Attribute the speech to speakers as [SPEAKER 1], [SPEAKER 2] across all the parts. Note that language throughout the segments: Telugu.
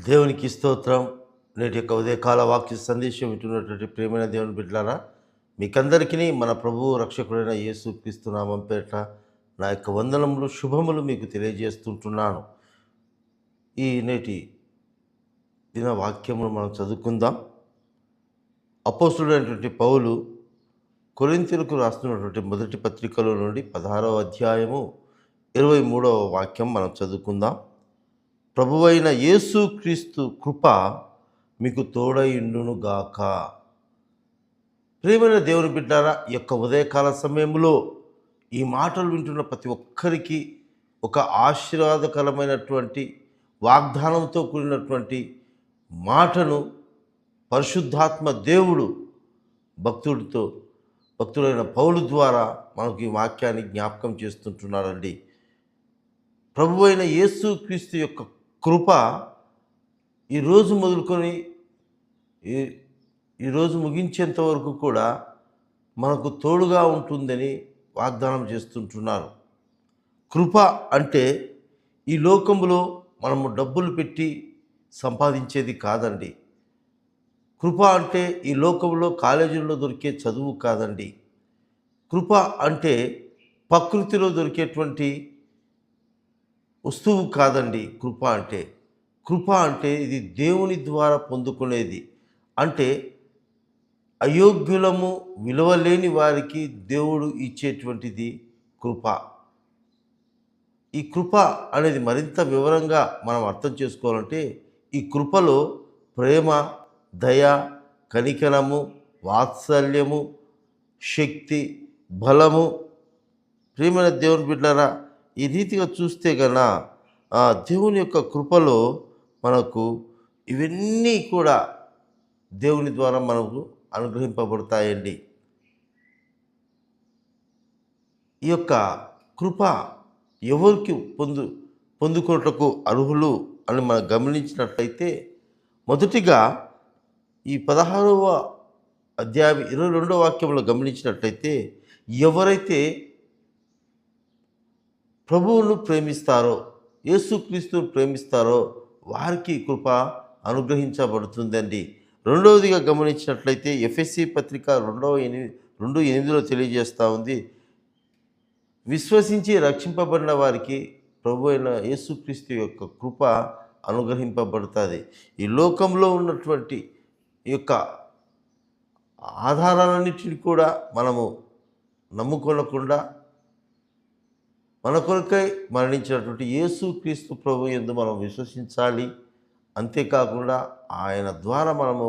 [SPEAKER 1] దేవునికి స్తోత్రం. నేటి యొక్క ఉదయకాల వాక్య సందేశం వింటున్నటువంటి ప్రియమైన దేవుని బిడ్డలారా, మీకందరికీ మన ప్రభువు రక్షకుడైన యేసు క్రీస్తు నామం పేరిట నా యొక్క వందనములు శుభములు మీకు తెలియజేస్తుంటున్నాను. ఈ నేటి దిన వాక్యమును మనం చదువుకుందాం. అపోస్తుడైనటువంటి పౌలు కొరింథీయులకు రాస్తున్నటువంటి మొదటి పత్రికలో నుండి 16వ అధ్యాయము 23వ వాక్యం మనం చదువుకుందాం. ప్రభువైన యేసు క్రీస్తు కృప మీకు తోడైండును గాక. ప్రియమైన దేవుని బిడ్డారా, ఈ యొక్క ఉదయకాల సమయంలో ఈ మాటలు వింటున్న ప్రతి ఒక్కరికి ఒక ఆశీర్వాదకరమైనటువంటి వాగ్దానంతో కూడినటువంటి మాటను పరిశుద్ధాత్మ దేవుడు భక్తుడైన పౌలు ద్వారా మనకు ఈ వాక్యాన్ని జ్ఞాపకం చేస్తుంటున్నారండి. ప్రభువైన యేసు క్రీస్తు యొక్క కృప ఈరోజు మొదలుకొని ఈరోజు ముగించేంత వరకు కూడా మనకు తోడుగా ఉంటుందని వాగ్దానం చేస్తుంటున్నారు. కృప అంటే ఈ లోకంలో మనము డబ్బులు పెట్టి సంపాదించేది కాదండి. కృప అంటే ఈ లోకంలో కాలేజీల్లో దొరికే చదువు కాదండి. కృప అంటే ప్రకృతిలో దొరికేటువంటి వస్తువు కాదండి. కృప అంటే ఇది దేవుని ద్వారా పొందుకునేది. అంటే అయోగ్యులము, విలువలేని వారికి దేవుడు ఇచ్చేటువంటిది కృప. ఈ కృప అనేది మరింత వివరంగా మనం అర్థం చేసుకోవాలంటే ఈ కృపలో ప్రేమ, దయ, కనికరము, వాత్సల్యము, శక్తి, బలము. ప్రియమైన దేవుని బిడ్డలారా, ఈ రీతిగా చూస్తే గన దేవుని యొక్క కృపలో మనకు ఇవన్నీ కూడా దేవుని ద్వారా మనకు అనుగ్రహింపబడతాయండి. ఈ యొక్క కృప ఎవరికి పొందుకోవటకు అర్హులు అని మనం గమనించినట్లయితే, మొదటిగా ఈ 16వ అధ్యాయం 22వ వాక్యంలో గమనించినట్లయితే, ఎవరైతే ప్రభువును ప్రేమిస్తారో, యేసుక్రీస్తును ప్రేమిస్తారో వారికి కృప అనుగ్రహించబడుతుందండి. రెండవదిగా గమనించినట్లయితే ఎఫెసీ పత్రిక 2:8 తెలియజేస్తూ ఉంది, విశ్వసించి రక్షింపబడిన వారికి ప్రభు అయిన యేసుక్రీస్తు యొక్క కృప అనుగ్రహింపబడుతుంది. ఈ లోకంలో ఉన్నటువంటి ఈ యొక్క ఆధారాలన్నింటినీ కూడా మనము నమ్ముకొనకుండా మన కొరకై మరణించినటువంటి యేసుక్రీస్తు ప్రభు యందు మనం విశ్వసించాలి. అంతేకాకుండా ఆయన ద్వారా మనము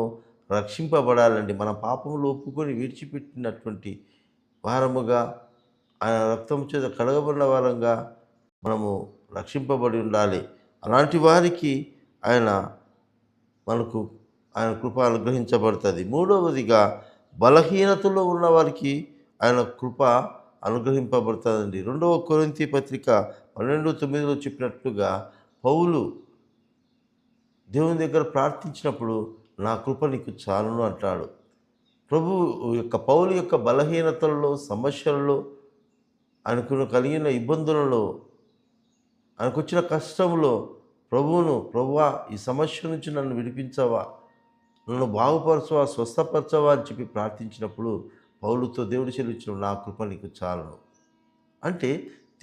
[SPEAKER 1] రక్షింపబడాలండి. మన పాపములు ఒప్పుకొని విడిచిపెట్టినటువంటి వారముగా, ఆయన రక్తం చేత కడగబడిన వారంగా మనము రక్షింపబడి ఉండాలి. అలాంటి వారికి మనకు ఆయన కృప అనుగ్రహించబడుతుంది. మూడవదిగా బలహీనతలో ఉన్న వారికి ఆయన కృప అనుగ్రహింపబడుతుందండి. 2వ కొరింథీ పత్రిక 12:9 చెప్పినట్లుగా పౌలు దేవుని దగ్గర ప్రార్థించినప్పుడు నా కృప నీకు చాలును అంటాడు. పౌలు యొక్క బలహీనతలలో, సమస్యలలో, ఆయనకు కలిగిన ఇబ్బందులలో, ఆయనకు వచ్చిన కష్టంలో ప్రభువా ఈ సమస్య నుంచి నన్ను విడిపించవా, నన్ను బాగుపరచవా, స్వస్థపరచవా అని చెప్పి ప్రార్థించినప్పుడు పౌలుతో దేవుడు చెల్లించిన నా కృప నీకు చాలును. అంటే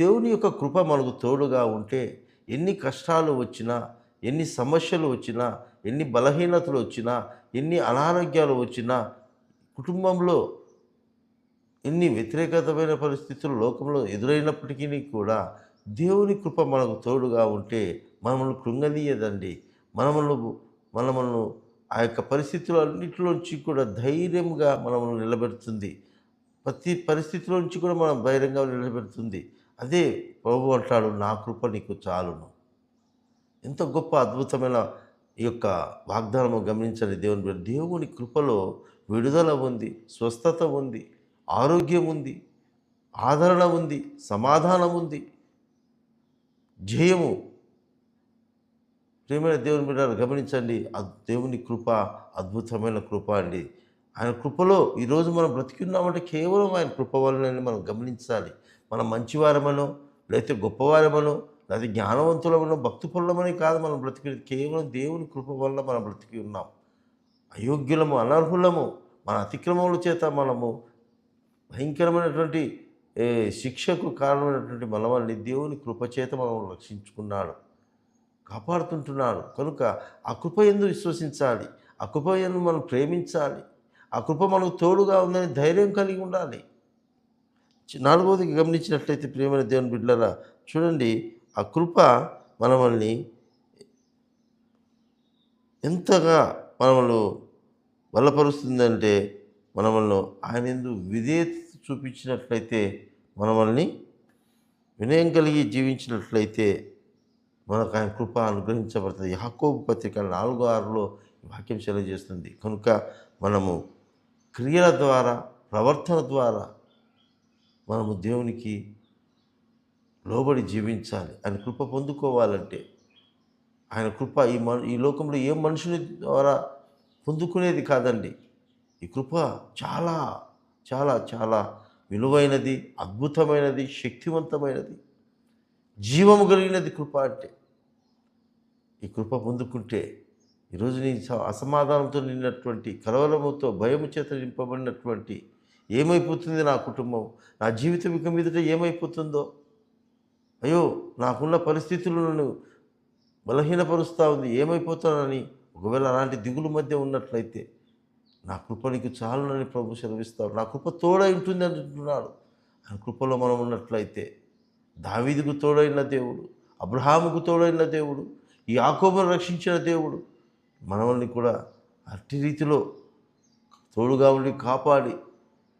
[SPEAKER 1] దేవుని యొక్క కృప మనకు తోడుగా ఉంటే ఎన్ని కష్టాలు వచ్చినా, ఎన్ని సమస్యలు వచ్చినా, ఎన్ని బలహీనతలు వచ్చినా, ఎన్ని అనారోగ్యాలు వచ్చినా, కుటుంబంలో ఎన్ని వ్యతిరేకతమైన పరిస్థితులు లోకంలో ఎదురైనప్పటికీ కూడా దేవుని కృప మనకు తోడుగా ఉంటే మనల్ని కృంగనీయదండి. మనమును ఆ యొక్క పరిస్థితులన్నిటిలోంచి కూడా ధైర్యంగా మనల్ని నిలబెడుతుంది. ప్రతి పరిస్థితిలోంచి కూడా మనం ధైర్యంగా నిలబెడుతుంది. అదే ప్రభు అంటాడు, నా కృప నీకు చాలును. ఎంత గొప్ప అద్భుతమైన ఈ యొక్క వాగ్దానము గమనించండి. దేవుని కృపలో విడుదల ఉంది, స్వస్థత ఉంది, ఆరోగ్యం ఉంది, ఆదరణ ఉంది, సమాధానం ఉంది, జయము. ప్రియమైన దేవుని బిడ్డలారా, గమనించండి, దేవుని కృప అద్భుతమైన కృప అండి. ఆయన కృపలో ఈరోజు మనం బ్రతికున్నామంటే కేవలం ఆయన కృప వలనని మనం గమనించాలి. మనం మంచివారమనో లేకపోతే గొప్పవారమనో అది జ్ఞానవంతులమైన భక్తి పరులమని కాదు మనం బ్రతికేది, కేవలం దేవుని కృప వల్ల మనం బ్రతికి ఉన్నాం. అయోగ్యులము, అనర్హులము, మన అతిక్రమముల చేత మనము భయంకరమైనటువంటి శిక్షకు కారణమైనటువంటి మనల్ని దేవుని కృపచేత మనం రక్షించుకున్నాడు, కాపాడుతుంటున్నాడు. కనుక ఆ కృప యందు విశ్వసించాలి, ఆ కృప యందు మనం ప్రేమించాలి, ఆ కృప మనకు తోడుగా ఉందని ధైర్యం కలిగి ఉండాలి. నాలుగవది గమనించినట్లయితే ప్రియమైన దేవుని బిడ్డలారా, చూడండి, ఆ కృప మనల్ని ఎంతగా మనల్ని బలపరుస్తుందంటే, మనల్ని ఆయన యందు విధేయత చూపించినట్లయితే, మనల్ని వినయం కలిగి జీవించినట్లయితే మనకు ఆయన కృప అనుగ్రహించబడుతుంది. యాకోబు పత్రిక 4:6లో వాక్యం తెలియజేస్తుంది. కనుక మనము క్రియల ద్వారా, ప్రవర్తన ద్వారా మనము దేవునికి లోబడి జీవించాలి. ఆయన కృప పొందుకోవాలంటే, ఆయన కృప ఈ లోకంలో ఏ మనుషుని ద్వారా పొందుకునేది కాదండి. ఈ కృప చాలా చాలా చాలా విలువైనది, అద్భుతమైనది, శక్తివంతమైనది, జీవము కలిగినది కృప అంటే. ఈ కృప పొందుకుంటే ఈరోజు నీ అసమాధానంతో నిన్నటువంటి, కలవరముతో, భయము చేత నింపబడినటువంటి, ఏమైపోతుంది నా కుటుంబం, నా జీవితం ఇక మీదట ఏమైపోతుందో, అయ్యో నాకున్న పరిస్థితులు నన్ను బలహీనపరుస్తూ ఉంది, ఏమైపోతానని ఒకవేళ అలాంటి దిగులు మధ్య ఉన్నట్లయితే, నా కృప నీకు చాలునని ప్రభు సెలవిస్తాడు. నా కృప తోడై ఉంటుంది అంటున్నాడు. ఆ కృపలో మనం ఉన్నట్లయితే, దావీదుకు తోడైన దేవుడు, అబ్రహాముకు తోడైన దేవుడు, ఈ యాకోబును రక్షించిన దేవుడు మనల్ని కూడా అట్టి రీతిలో తోడుగా ఉండి కాపాడి,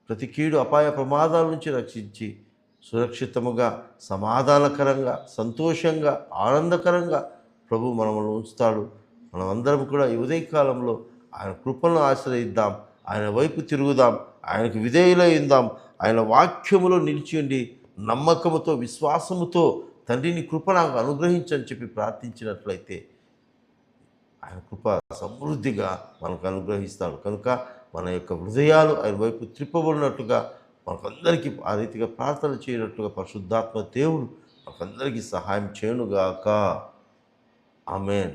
[SPEAKER 1] ప్రతి కీడు అపాయ ప్రమాదాల నుంచి రక్షించి సురక్షితముగా, సమాధానకరంగా, సంతోషంగా, ఆనందకరంగా ప్రభు మనల్ని ఉంచుతాడు. మనమందరం కూడా ఈ ఉదయకాలంలో ఆయన కృపను ఆశ్రయిద్దాం, ఆయన వైపు తిరుగుదాం, ఆయనకు విధేయులైందాం, ఆయన వాక్యములో నిలిచి ఉండి నమ్మకముతో, విశ్వాసముతో తండ్రిని కృప నాకు అనుగ్రహించని చెప్పి ప్రార్థించినట్లయితే ఆయన కృప సమృద్ధిగా మనకు అనుగ్రహిస్తాడు. కనుక మన యొక్క హృదయాలు ఆయన వైపు త్రిప్పబడినట్టుగా, మనకందరికీ ఆ రీతిగా ప్రార్థన చేయనట్టుగా పరిశుద్ధాత్మ దేవుడు మనకందరికీ సహాయం చేయనుగాక. ఆమేన్.